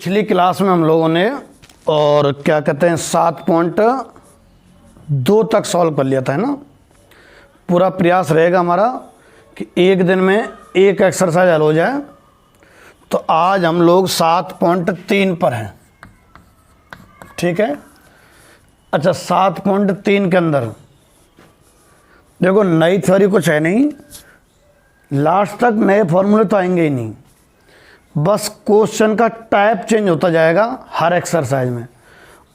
पिछली क्लास में हम लोगों ने और क्या कहते हैं 7.2 तक सॉल्व कर लिया था, है ना। पूरा प्रयास रहेगा हमारा कि एक दिन में एक एक्सरसाइज हल हो जाए। तो आज हम लोग 7.3 पर हैं, ठीक है। अच्छा, 7.3 के अंदर देखो नई थ्योरी कुछ है नहीं, लास्ट तक नए फॉर्मूले तो आएंगे ही नहीं, बस क्वेश्चन का टाइप चेंज होता जाएगा हर एक्सरसाइज में।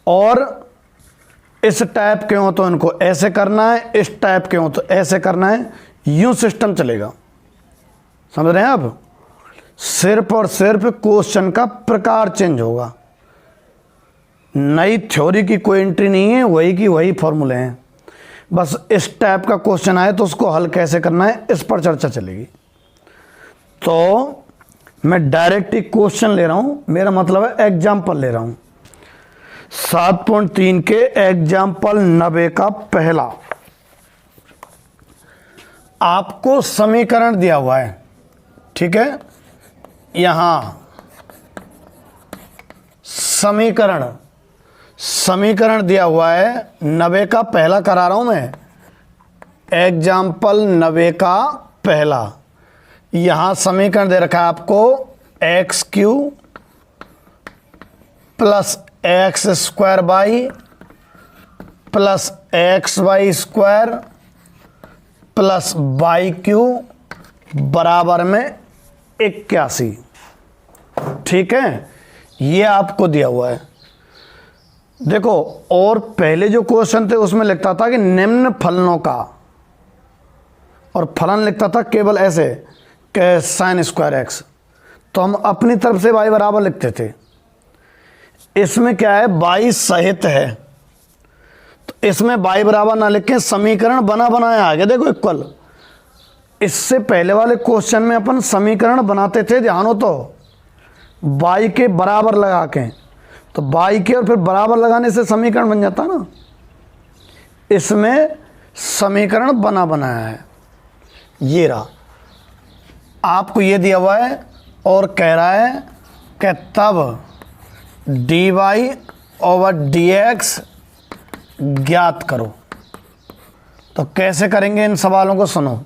और इस टाइप के हो तो इनको ऐसे करना है, इस टाइप के हो तो ऐसे करना है, यूं सिस्टम चलेगा। समझ रहे हैं आप? सिर्फ और सिर्फ क्वेश्चन का प्रकार चेंज होगा, नई थ्योरी की कोई एंट्री नहीं है, वही की वही फॉर्मूले हैं। बस इस टाइप का क्वेश्चन आए तो उसको हल कैसे करना है इस पर चर्चा चलेगी। तो मैं डायरेक्ट ही क्वेश्चन ले रहा हूं, मेरा मतलब है एग्जाम्पल ले रहा हूं। 7.3 के एग्जाम्पल 90 का पहला, आपको समीकरण दिया हुआ है, ठीक है। यहां समीकरण दिया हुआ है 90 का पहला करा रहा हूं मैं, एग्जाम्पल 90 का पहला। यहां समीकरण दे रखा है आपको x³ plus x square by plus XY² plus YQ बराबर में 81, ठीक है। ये आपको दिया हुआ है। देखो, और पहले जो क्वेश्चन थे उसमें लिखता था कि निम्न फलनों का, और फलन लिखता था केवल ऐसे कि sin स्क्वायर x, तो हम अपनी तरफ से y बराबर लिखते थे। इसमें क्या है, y सहित है, तो इसमें y बराबर ना लिखें, समीकरण बना बनाया आगे देखो इक्वल। इससे पहले वाले क्वेश्चन में अपन समीकरण बनाते थे, ध्यान हो तो y के बराबर लगा के, तो y के और फिर बराबर लगाने से समीकरण बन जाता ना। इसमें समीकरण बना बनाया है, ये रहा। आपको ये दिया हुआ है और कह रहा है कि तब dy/dx ज्ञात करो। तो कैसे करेंगे इन सवालों को, सुनो।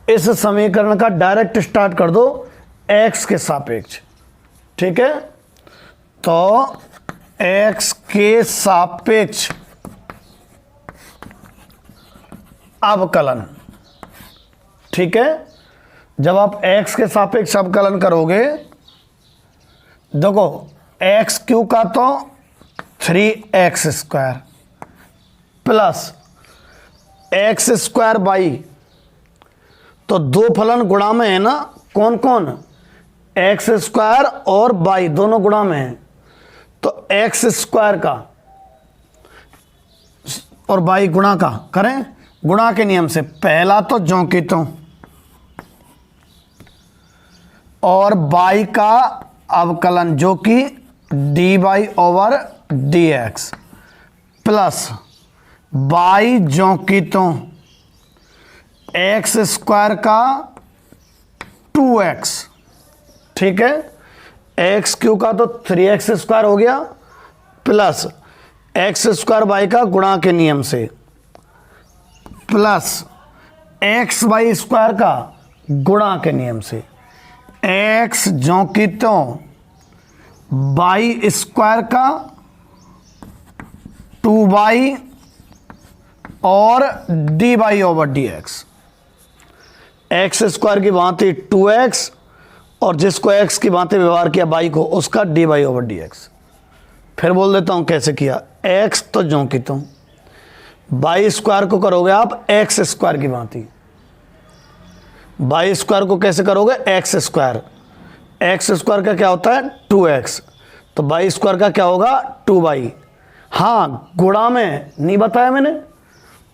इस समीकरण का डायरेक्ट स्टार्ट कर दो x के सापेक्ष, ठीक है। तो x के सापेक्ष अवकलन, ठीक है। जब आप x के सापेक्ष अवकलन करोगे, देखो x³ का तो 3x² प्लस x² बाई, तो दो फलन गुणा में है ना, कौन कौन, x² और y दोनों गुणा में है। तो x² का और y गुणा का करें, गुणा के नियम से पहला तो ज्यों की त्यों, और y का अवकलन जो कि dy/dx प्लस y ज्यों की त्यों x² का 2x, ठीक है। x³ का तो 3x² हो गया प्लस x² y का गुणा के नियम से प्लस XY² का गुणा के नियम से, x ज्यों की त्यों y² का 2y और dy/dx। x² की भांति 2x और जिसको x की भांति व्यवहार किया y को, उसका dy/dx। फिर बोल देता हूं कैसे किया। x तो ज्यों की त्यों, y² को करोगे आप x² की भांति, y² को कैसे करोगे, x²। x² का क्या होता है 2x, तो y² का क्या होगा 2y। हाँ, गुणा में नहीं बताया मैंने,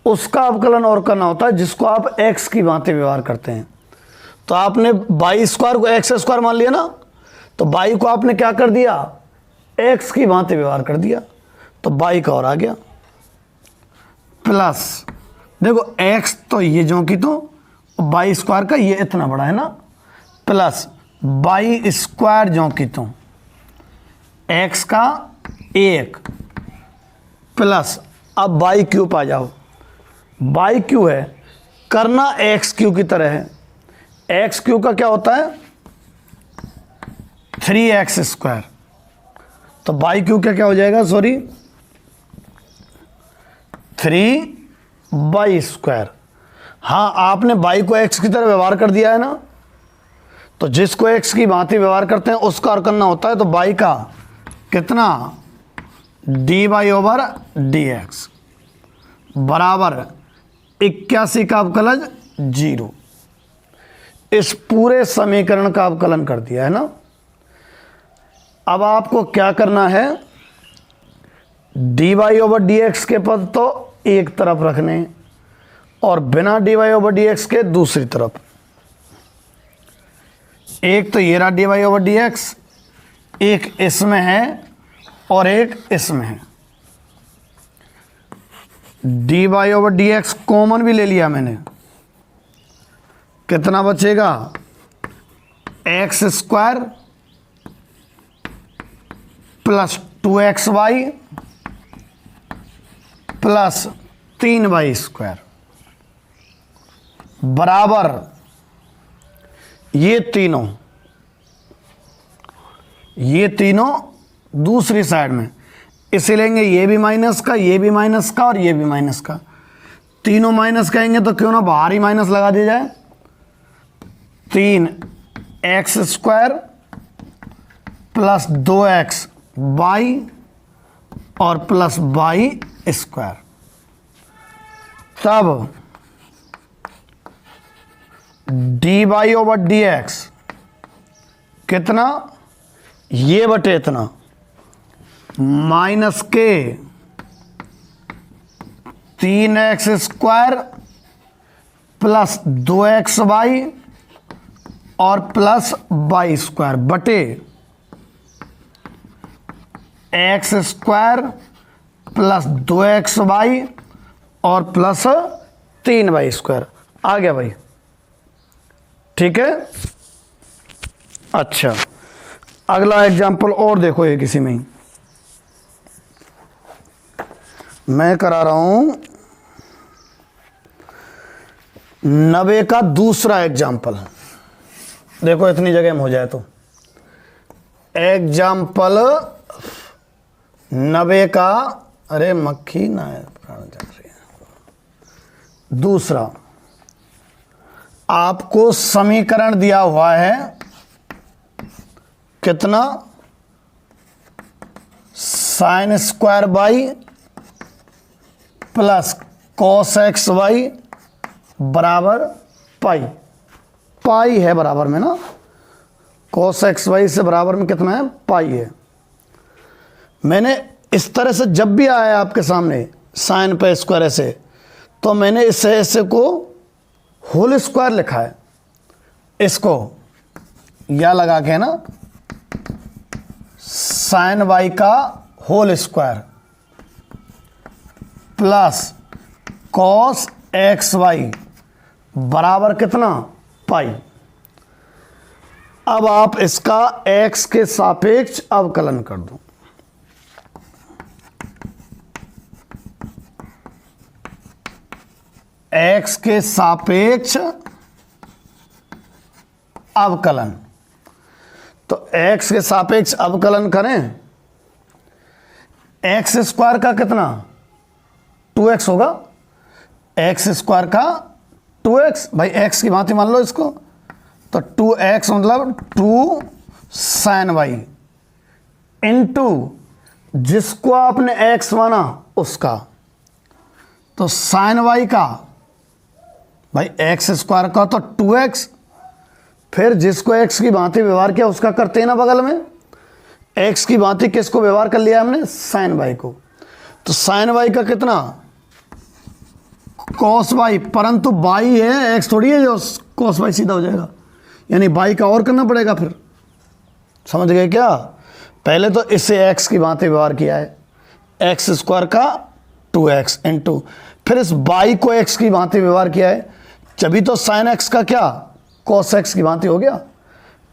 उसका अवकलन और करना होता है जिसको आप x की भांति व्यवहार करते हैं। तो आपने y² को x² मान लिया ना, तो y को आपने क्या कर दिया, x की भांति व्यवहार कर दिया, तो y का और आ गया प्लस, देखो x तो ये ज्यों की तो, y² का ये इतना बड़ा है ना, प्लस y² ज्यों की त्यों, x का 1 प्लस, अब बाई क्यूब आ जाओ, बाई क्यू है, करना एक्स क्यू की तरह है। एक्स क्यू का क्या होता है 3x², तो बाई क्यू का क्या हो जाएगा, सॉरी 3/²। हाँ, आपने बाई को एक्स की तरह व्यवहार कर दिया है ना, तो जिसको एक्स की भांति व्यवहार करते हैं उसका और करना होता है, तो बाई का कितना dy/dx बराबर 81 का अवकलज 0। इस पूरे समीकरण का अवकलन कर दिया है ना। अब आपको क्या करना है, dy/dx के पद तो एक तरफ रखने और बिना dy/dx के दूसरी तरफ। एक तो ये रहा dy/dx, एक इसमें है और एक इसमें है। dy/dx कॉमन भी ले लिया मैंने, कितना बचेगा x² plus 2xy plus 3y² बराबर ये तीनों दूसरी साइड में, इसे लेंगे ये भी माइनस का, ये भी माइनस का और ये भी माइनस का। तीनों माइनस कहेंगे तो क्यों ना बाहर ही माइनस लगा दिया जाए। 3x² प्लस 2xy और प्लस y², तब dy/dx कितना, ये बटे इतना, माइनस के 3x² प्लस 2xy और प्लस y² बटे x² प्लस 2xy और प्लस 3y²। आ गया भाई, ठीक है। अच्छा, अगला एग्जाम्पल और देखो, ये किसी में ही मैं करा रहा हूं 90 का दूसरा एग्जाम्पल। देखो इतनी जगह में हो जाए तो एग्जाम्पल 90 का, अरे मक्खी ना है दूसरा, आपको समीकरण दिया हुआ है कितना, sin² प्लस cos xy बराबर पाई है बराबर में ना, cos xy से बराबर में कितना है, पाई है। मैंने इस तरह से जब भी आया आपके सामने साइन पे स्क्वायर ऐसे, तो मैंने इससे ऐसे को होल स्क्वायर लिखा है, इसको या लगा के ना साइन वाई का whole square plus cos x y बराबर कितना, पाई। अब आप इसका x के सापेक्ष अवकलन कर दो। x के सापेक्ष अवकलन, तो x के सापेक्ष अवकलन करें, x² का कितना 2x होगा, x² का 2x, भाई x की भांति मान लो इसको, तो 2x मतलब 2 sin y इंटू जिसको आपने x माना उसका, तो sin y का भाई x² का तो 2x, फिर जिसको x की भांति व्यवहार किया उसका करते हैं ना बगल में, x की भांति किसको व्यवहार कर लिया हमने, sin y को, तो sin y का कितना cos y, परंतु y है x थोड़ी है जो cos y सीधा हो जाएगा, यानी y का और करना पड़ेगा। फिर समझ गए क्या, पहले तो इससे x की भांति व्यवहार किया है, x² का 2x इंटू, फिर इस y को x की भांति व्यवहार किया है, जभी तो sin x का क्या cos x की भांति हो गया,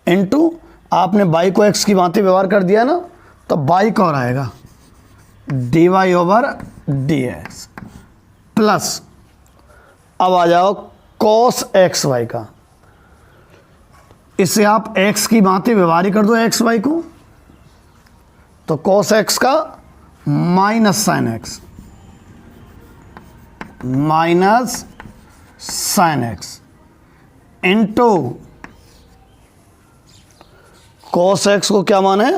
इंटू आपने y को x की भांति व्यवहार कर दिया ना, तो बाई का और आएगा dy ओवर dx प्लस, अब आ जाओ cos एक्स वाई का, इससे आप x की भांति व्यवहार कर दो एक्स वाई को, तो cos x का minus sine x, minus sine x into cos x को क्या माने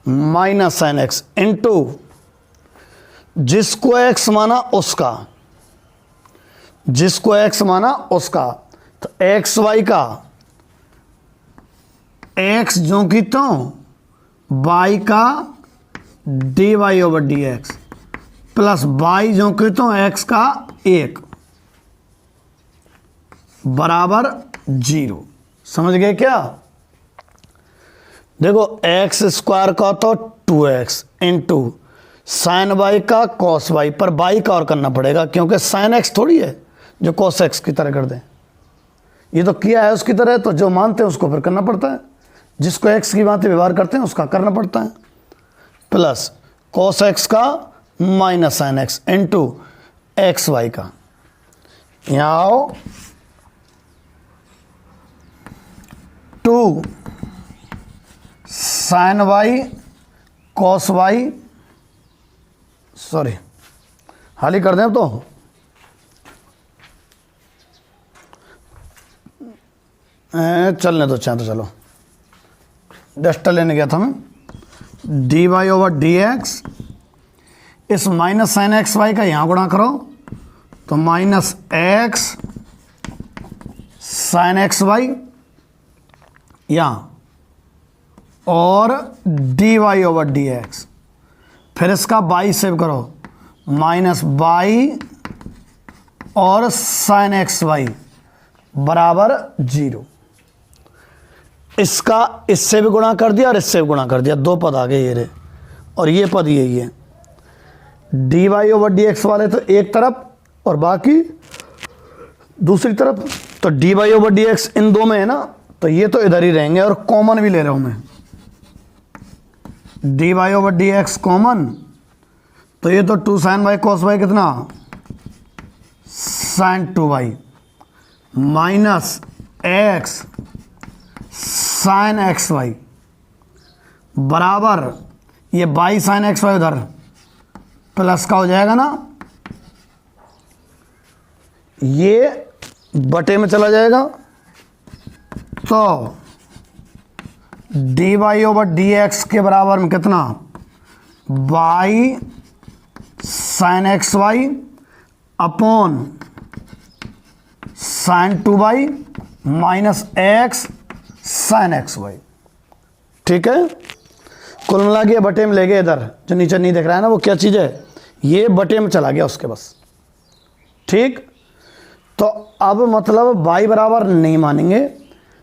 माइनस साइन एक्स इंटू जिसको x माना उसका, जिसको x माना उसका, तो एक्स वाई का x जो कि तो y का dy over d x plus y जो कि तो x का 1 बराबर 0। समझ गए क्या? देखो एक्स स्क्वायर का तो 2x इंटू साइन वाई का कॉस वाई, पर वाई का और करना पड़ेगा क्योंकि साइन एक्स थोड़ी है जो कॉस एक्स की तरह कर दें, ये तो किया है उसकी तरह, तो जो मानते हैं उसको फिर करना पड़ता है, जिसको एक्स की भांति व्यवहार करते हैं उसका करना पड़ता है। प्लस कॉस एक्स का minus sine x into x y का, यहाँ आओ 2 sine y cos y, sorry हाल ही कर दें अब तो, चलने दो चाहे तो चलो, डस्टर लेने गया था मैं, d y over d x, इस माइनस साइन एक्स वाई का यहाँ गुणा करो तो minus x sine x y यहाँ, और d y over d x, फिर इसका बाई सेव करो माइनस बाई और साइन एक्स वाई बराबर 0। इसका इससे भी गुणा कर दिया और इससे भी गुणा कर दिया, 2 पद आ गए ये रहे, और ये पद यही है, d y over d x वाले तो एक तरफ और बाकी दूसरी तरफ, तो d y over d x इन दो में है ना, तो ये तो इधर ही रहेंगे, और कॉमन भी ले रहा हूं मैं, d y over d x common, तो ये तो 2 साइन वाई कॉस वाई कितना sine 2 y minus x sine x y बराबर, ये बाई साइन एक्स वाई उधर प्लस का हो जाएगा ना, ये बटे में चला जाएगा, तो d y over d x के बराबर में कितना y sine x y upon sine 2 y minus x sine x y. ठीक है, कुल मिला के बटे में ले गए, इधर जो नीचे नहीं दिख रहा है ना वो क्या चीज़ है, ये बटे में चला गया उसके बस। ठीक, तो अब मतलब बाई बराबर नहीं मानेंगे,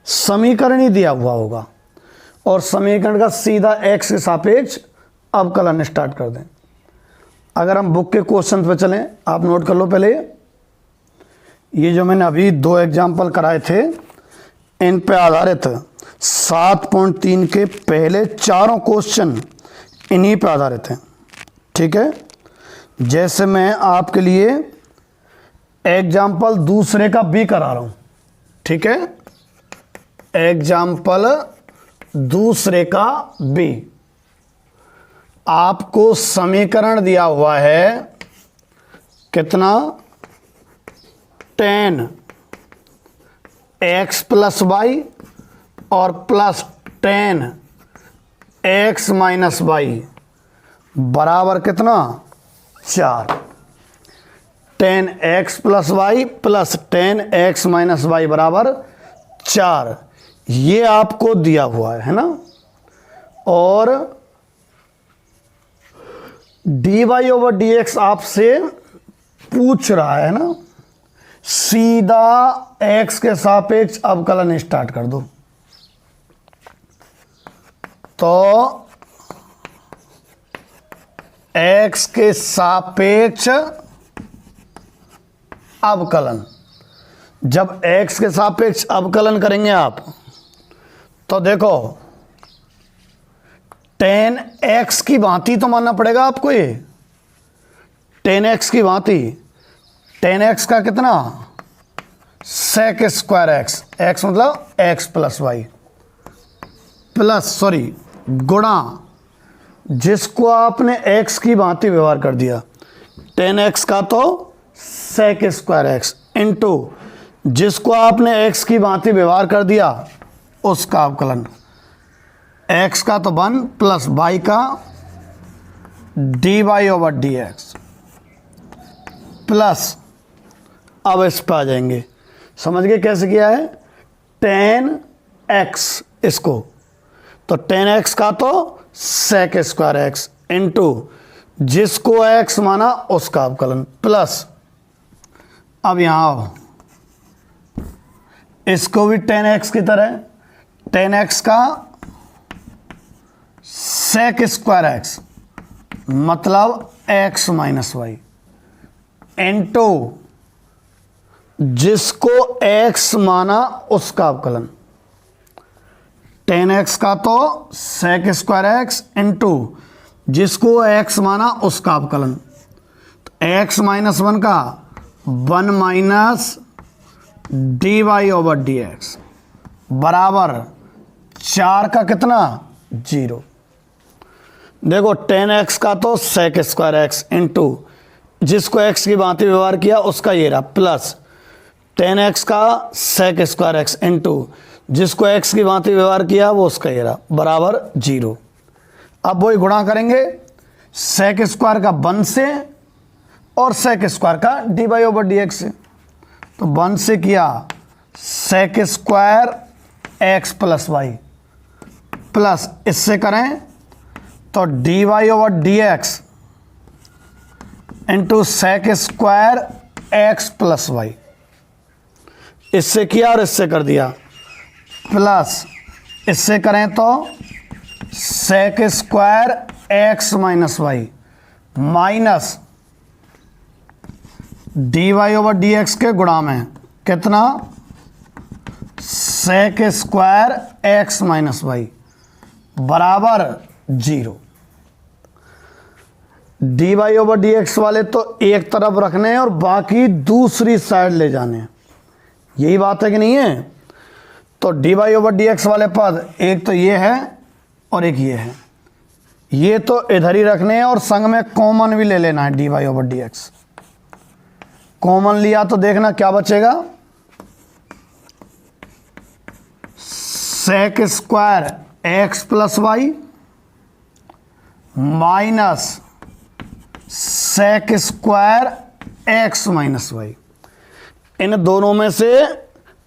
समीकरण ही दिया हुआ होगा और समीकरण का सीधा एक्स के सापेक्ष अवकलन स्टार्ट कर दें। अगर हम बुक के क्वेश्चन पे चलें, आप नोट कर लो पहले, ये जो मैंने अभी 2 एग्जाम्पल कराए थे इन पे आधारित 7.3 के पहले चारों क्वेश्चन इन्हीं पे आधारित हैं। ठीक है, जैसे मैं आपके लिए एग्जाम्पल दूसरे का भी करा रहा हूं। ठीक है, एग्जाम्पल दूसरे का भी, आपको समीकरण दिया हुआ है कितना 10 एक्स प्लस वाई और प्लस 10 एक्स माइनस वाई बराबर कितना 4। 10 x plus y plus 10 x minus y बराबर 4, ये आपको दिया हुआ है ना, और d y over d x आपसे पूछ रहा है ना, सीधा एक्स के सापेक्ष अवकलन स्टार्ट कर दो। तो एक्स के सापेक्ष अवकलन, जब एक्स के सापेक्ष अवकलन करेंगे आप, तो देखो 10x की भांति तो मानना पड़ेगा आपको, ये 10x की भांति। 10x का कितना, sec स्क्वायर एक्स, x मतलब x प्लस वाई प्लस गुणा जिसको आपने x की भांति व्यवहार कर दिया 10x का तो sec स्क्वायर एक्स इंटू जिसको आपने x की भांति व्यवहार कर दिया उसका अवकलन, x का तो 1 प्लस y का dy over d x plus, अब इस पर आ जाएंगे, समझ गए कैसे किया है, 10x इसको, तो 10x का तो sec स्क्वायर एक्स इंटू जिसको x माना उसका अवकलन प्लस, अब यहां आओ, इसको भी 10x की तरह 10x का sec स्क्वायर एक्स मतलब x माइनस वाई इंटू जिसको x माना उसका अवकलन, 10x का तो sec स्क्वायर एक्स इंटू जिसको x माना उसका अवकलन, तो x माइनस 1 का 1 minus d y over d x बराबर 4 का कितना 0। देखो 10x का तो sec स्क्वायर एक्स इंटू जिसको x की भांति व्यवहार किया उसका ये रहा प्लस 10x का sec स्क्वायर एक्स इंटू जिसको x की भांति व्यवहार किया वो उसका ये रहा बराबर 0। अब वही गुणा करेंगे sec स्क्वायर का 1 से और sec स्क्वायर का d y over d x से, तो 1 से किया sec square x plus y plus इससे करें तो d y over d x into sec square x plus y, इससे किया और इससे कर दिया प्लस इससे करें तो sec square x minus y minus d y over d x के गुणा में कितना sec square x minus y बराबर 0। D y over d x वाले तो एक तरफ रखने हैं और बाकी दूसरी साइड ले जाने हैं, यही बात है कि नहीं है। तो d y over d x वाले पद एक तो ये है और एक ये है, ये तो इधर ही रखने हैं और संग में कॉमन भी ले लेना है। D y over d x common लिया तो देखना क्या बचेगा, sec square x plus y minus sec square x minus y, इन दोनों में से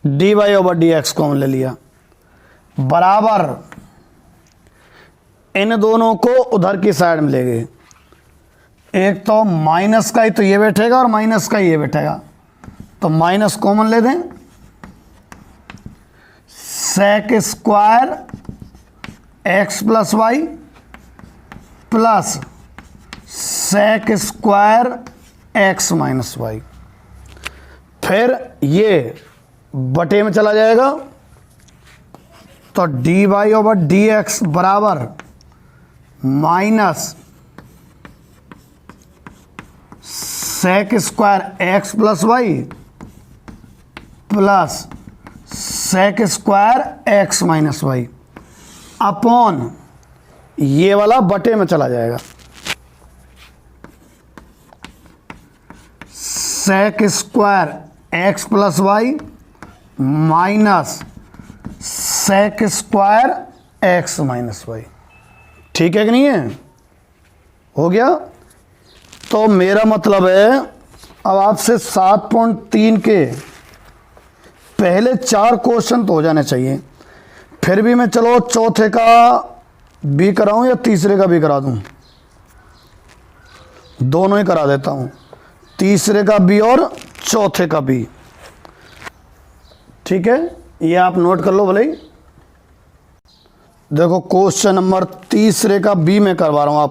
d y over d x common ले लिया बराबर इन दोनों को उधर की साइड में ले गए, एक तो माइनस का ही तो ये बैठेगा और माइनस का ही ये बैठेगा, तो माइनस कॉमन ले दें, sec square x plus y plus sec square x minus y, फिर ये बटे में चला जाएगा तो d y over d x बराबर minus sec square x plus y plus sec square x minus y upon ये वाला बटे में चला जाएगा, sec square x plus y minus sec square x minus y, ठीक है कि नहीं है, हो गया। तो मेरा मतलब है अब आपसे 7.3 के पहले 4 क्वेश्चन तो हो जाने चाहिए, फिर भी मैं चलो चौथे का भी कराऊं या तीसरे का भी करा दूं, दोनों ही करा देता हूं, तीसरे का भी और चौथे का भी, ठीक है, ये आप नोट कर लो भले ही। देखो क्वेश्चन नंबर तीसरे का बी में करवा रहा हूं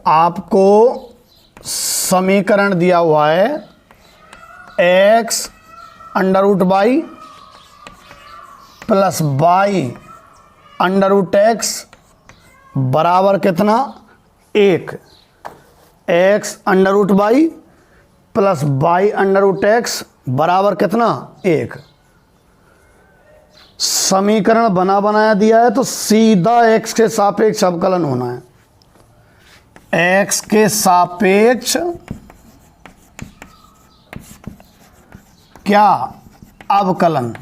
आपको समीकरण दिया हुआ है x under root y plus y under root x बराबर कितना 1, x under root y plus y under root x बराबर कितना 1। समीकरण बना बनाया दिया है तो सीधा एक्स के सापेक्ष अवकलन होना है। एक्स के सापेक्ष क्या अवकलन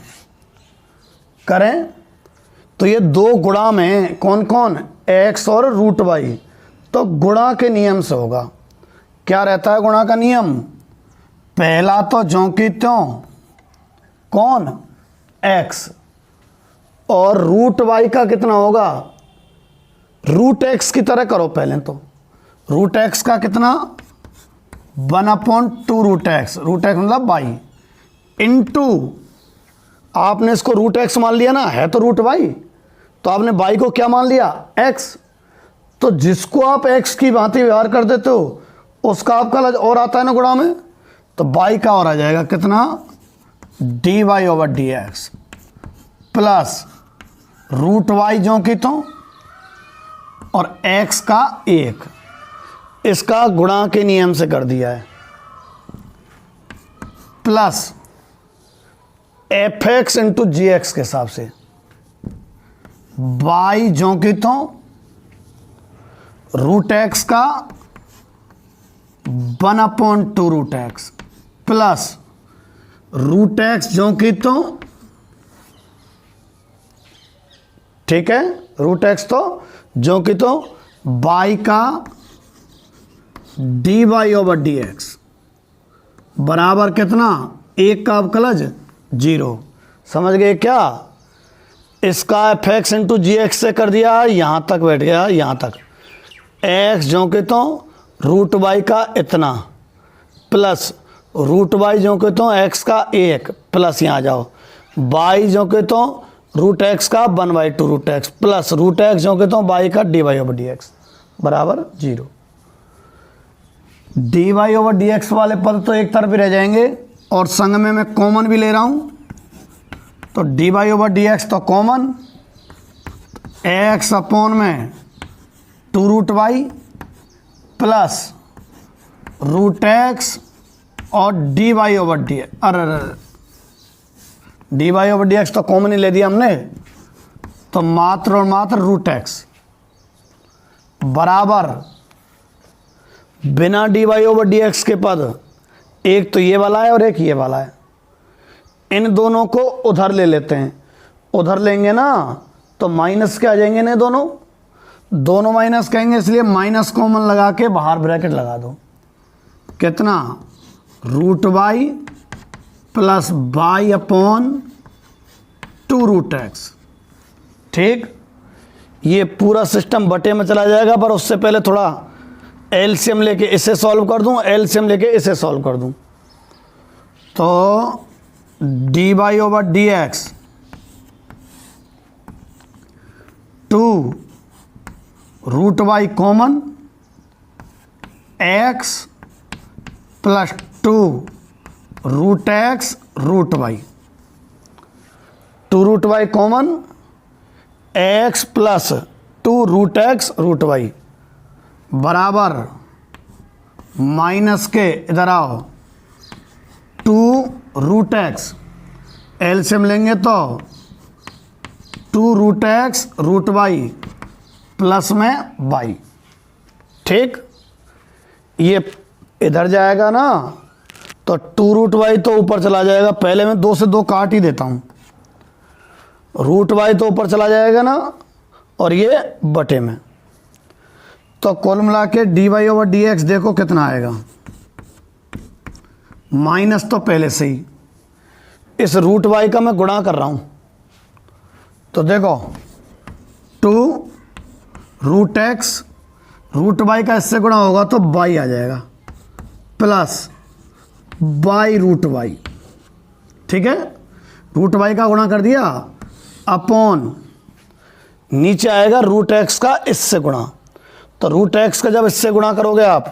करें तो ये दो गुणा में कौन कौन, एक्स और रूट वाई, तो गुणा के नियम से होगा। क्या रहता है गुणा का नियम, पहला तो ज्यों की त्यों कौन एक्स, और रूट वाई का कितना होगा, रूट एक्स की तरह करो पहले तो। रूट एक्स का कितना 1/2 रूट एक्स मतलब वाई इंटू, आपने इसको रूट एक्स मान लिया ना, है तो रूट वाई, तो आपने वाई को क्या मान लिया एक्स, तो जिसको आप एक्स की भांति व्यवहार कर देते हो उसका आपका और आता है ना गुणा में, तो वाई का और आ जाएगा कितना d y over d x plus root y जो की तो और एक्स का 1, इसका गुणा के नियम से कर दिया है, प्लस एफ एक्स इंटू जी एक्स के हिसाब से वाई जो की तो रूट एक्स का 1/2 root x plus root x जो की तो, ठीक है, रूट एक्स तो जो कि तो वाई का d y over d x बराबर कितना 1 का अवकलज 0। समझ गए क्या, इसका एफ एक्स इंटू जी एक्स से कर दिया, यहाँ तक बैठ गया, यहाँ तक एक्स जो कि तो रूट वाई का इतना प्लस रूट वाई जो कि तो एक्स का 1 प्लस यहाँ जाओ वाई जो कि तो रूट एक्स का 1/2 root x plus root x जो कि तो वाई का d y over d x बराबर 0। D y over d x वाले पद तो एक तरफ ही रह जाएंगे और संग में मैं कॉमन भी ले रहा हूँ, तो d y over d x तो कॉमन, एक्स अपॉन में 2 root y plus root x और d y over d x, अरे d y over d x तो कॉमन ही ले दिया हमने, तो मात्र और मात्र रूट एक्स बराबर बिना d y over d x के पद, एक तो ये वाला है और एक ये वाला है, इन दोनों को उधर ले लेते हैं। उधर लेंगे ना तो माइनस के आ जाएंगे ना, दोनों माइनस कहेंगे, इसलिए माइनस कॉमन लगा के बाहर ब्रैकेट लगा दो, कितना root y plus y upon 2 root x. ठीक, ये पूरा सिस्टम बटे में चला जाएगा, पर उससे पहले थोड़ा एलसीएम लेके इसे सॉल्व कर दूं, एलसीएम लेके इसे सॉल्व कर दूं, तो d y over d x 2 root y common x plus 2 root x root y, 2 root y common x plus 2 root x root y बराबर माइनस के, इधर आओ, 2 रूट एक्स, एलसीएम लेंगे तो 2 root x root y plus में y. ठीक, ये इधर जाएगा ना तो 2 रूट वाई तो ऊपर चला जाएगा, पहले मैं 2 से 2 काट ही देता हूँ, रूट वाई तो ऊपर चला जाएगा ना और ये बटे में, तो कुल मिला के d y over d x देखो कितना आएगा, माइनस तो पहले से ही, इस रूट वाई का मैं गुणा कर रहा हूँ, तो देखो 2 रूट एक्स रूट वाई का इससे गुणा होगा तो वाई आ जाएगा प्लस वाई रूट वाई। ठीक है, रूट वाई का गुणा कर दिया अपॉन नीचे आएगा रूट एक्स का इससे गुणा, तो रूट एक्स का जब इससे गुणा करोगे आप,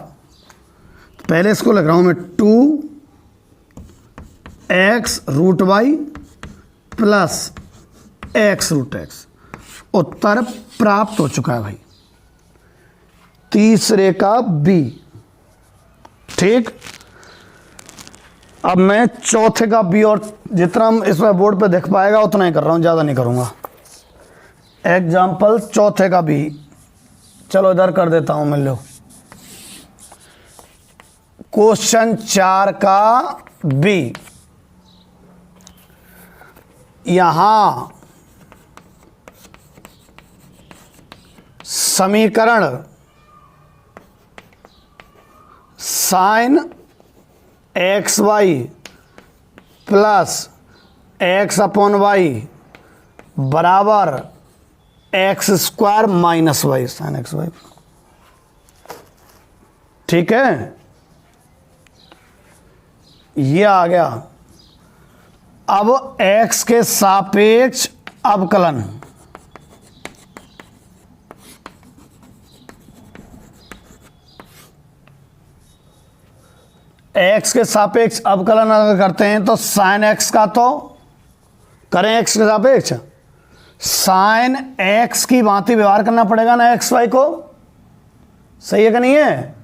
पहले इसको लग रहा हूं मैं 2x root y plus x root x, उत्तर प्राप्त हो चुका है भाई। तीसरे का b। ठीक, अब मैं चौथे का b, और जितना हम इसमें बोर्ड पे देख पाएगा उतना ही कर रहा हूँ, ज़्यादा नहीं करूँगा। एग्जाम्पल चौथे का b, चलो इधर कर देता हूँ मैं। लो क्वेश्चन 4 का b, यहां समीकरण sine x y plus x upon y बराबर x square minus y, sine x y. ठीक है, ये आ गया। अब x के सापेक्ष अवकलन, x के सापेक्ष अवकलन अगर करते हैं तो साइन x का, तो करें x के सापेक्ष, साइन x की भांति व्यवहार करना पड़ेगा ना एक्स वाई को। सही है कि नहीं है?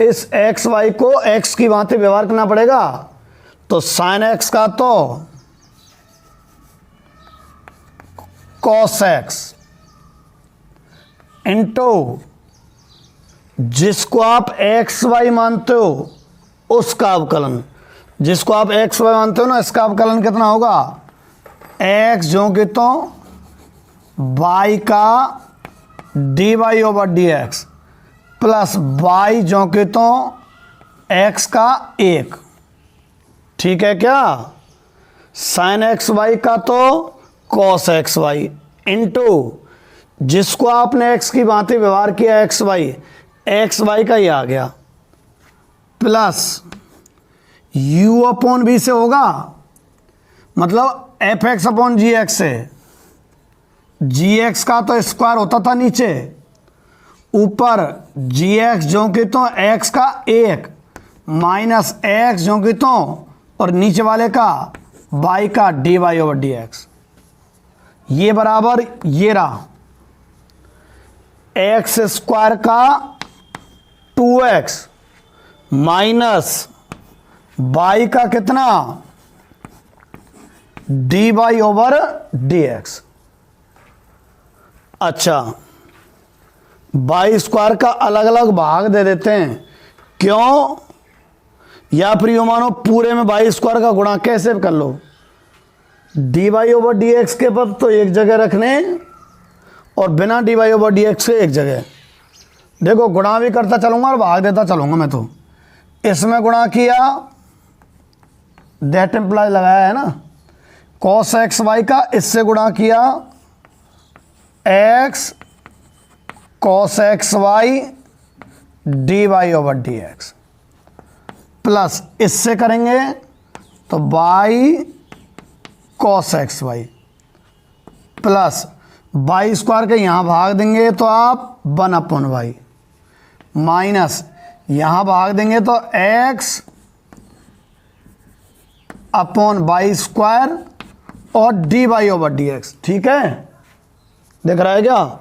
इस एक्स वाई को x की भांति व्यवहार करना पड़ेगा। तो साइन x का तो कॉस x इंटू जिसको आप एक्स वाई मानते हो उसका अवकलन, जिसको आप एक्स वाई मानते हो ना, इसका अवकलन कितना होगा? x जो कि तो y का d y over d x plus y जो कि तो x का 1। ठीक है क्या? साइन एक्स वाई का तो कॉस एक्स वाई इंटू जिसको आपने x की भांति व्यवहार किया एक्स वाई का ही आ गया, प्लस u अपॉन बी से होगा, मतलब एफ एक्स अपॉन जी एक्स से। जी एक्स का तो स्क्वायर होता था नीचे, ऊपर जी एक्स जो कि तो x का 1 माइनस एक्स जो कि तो, और नीचे वाले का y का d y over d x. ये बराबर ये रहा एक्स स्क्वायर का 2x माइनस y का कितना, d y over d x. अच्छा, y स्क्वायर का अलग अलग भाग दे देते हैं, क्यों? या फिर यूं मानो पूरे में y स्क्वायर का गुणा कैसे कर लो, d y over d x के पद तो एक जगह रखने और बिना d y over d x के एक जगह। देखो गुणा भी करता चलूंगा और भाग देता चलूंगा मैं। तो इसमें गुणा किया, दैट एम्प्लाई लगाया है ना, कॉस एक्स वाई का, इससे गुणा किया x cos x y d y over d x, plus इससे करेंगे तो y cos x y, plus y square के यहाँ भाग देंगे तो आप 1 अपॉन वाई, माइनस यहाँ भाग देंगे तो एक्स अपॉन वाई स्क्वायर और d y over d x. ठीक है, देख रहा है क्या?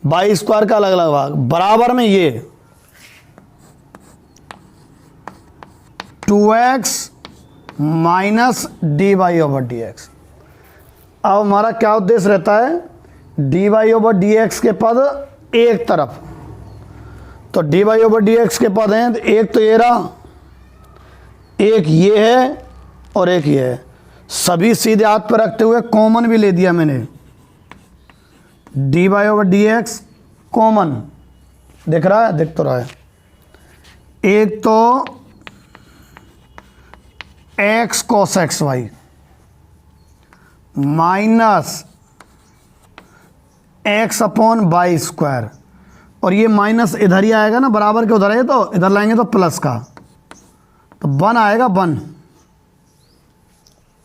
वाई स्क्वायर का अलग अलग भाग बराबर में ये 2x minus d y over d x. अब हमारा क्या उद्देश्य रहता है? D y over d x के पद एक तरफ, तो d y over d x के पद हैं, एक तो ये रहा, एक ये है और एक ये है। सभी सीधे हाथ पर रखते हुए कॉमन भी ले दिया मैंने, d y over d x common, दिख रहा है? दिख तो रहा है। एक तो x cos x y minus x upon y square, और ये माइनस इधर ही आएगा ना, बराबर के उधर है, तो इधर लाएंगे तो प्लस का, तो 1 आएगा 1।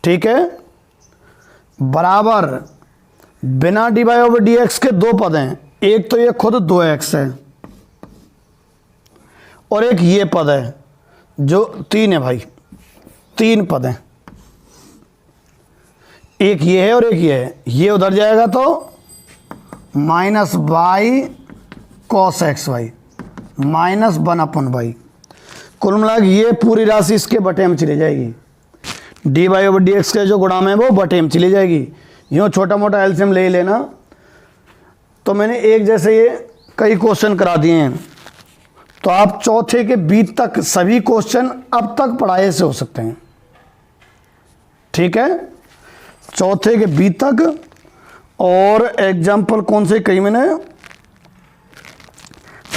ठीक है, बराबर बिना d y over d x के दो पद हैं, एक तो ये खुद 2x है और एक ये पद है जो 3 है भाई, 3 पद हैं, एक ये है और एक ये है। ये उधर जाएगा तो minus y cos x y, -1/y। कुल मिला के ये पूरी राशि इसके बटे में चली जाएगी, dy/dx के जो गुणा में वो बटे में चली जाएगी। यूँ छोटा मोटा एलसीएम ले ही लेना। तो मैंने एक जैसे ये कई क्वेश्चन करा दिए हैं, तो आप चौथे के बी तक सभी क्वेश्चन अब तक पढ़ाए से हो सकते हैं। ठीक है, चौथे के बी तक। और एग्जाम्पल कौन से कही मैंने,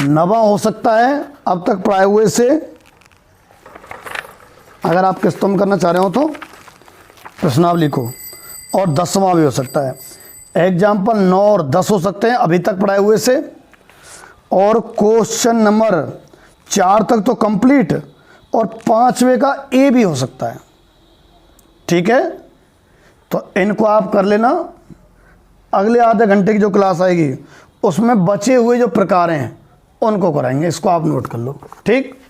नवा हो सकता है अब तक पढ़ाए हुए से, अगर आप किस्तों में करना चाह रहे हो तो प्रश्नावली को, और 10वां भी हो सकता है। एग्जाम्पल 9 और 10 हो सकते हैं अभी तक पढ़ाए हुए से, और क्वेश्चन नंबर 4 तक तो कंप्लीट, और 5वें का ए भी हो सकता है। ठीक है, तो इनको आप कर लेना। अगले आधे घंटे की जो क्लास आएगी उसमें बचे हुए जो प्रकार हैं उनको कराएंगे, इसको आप नोट कर लो। ठीक।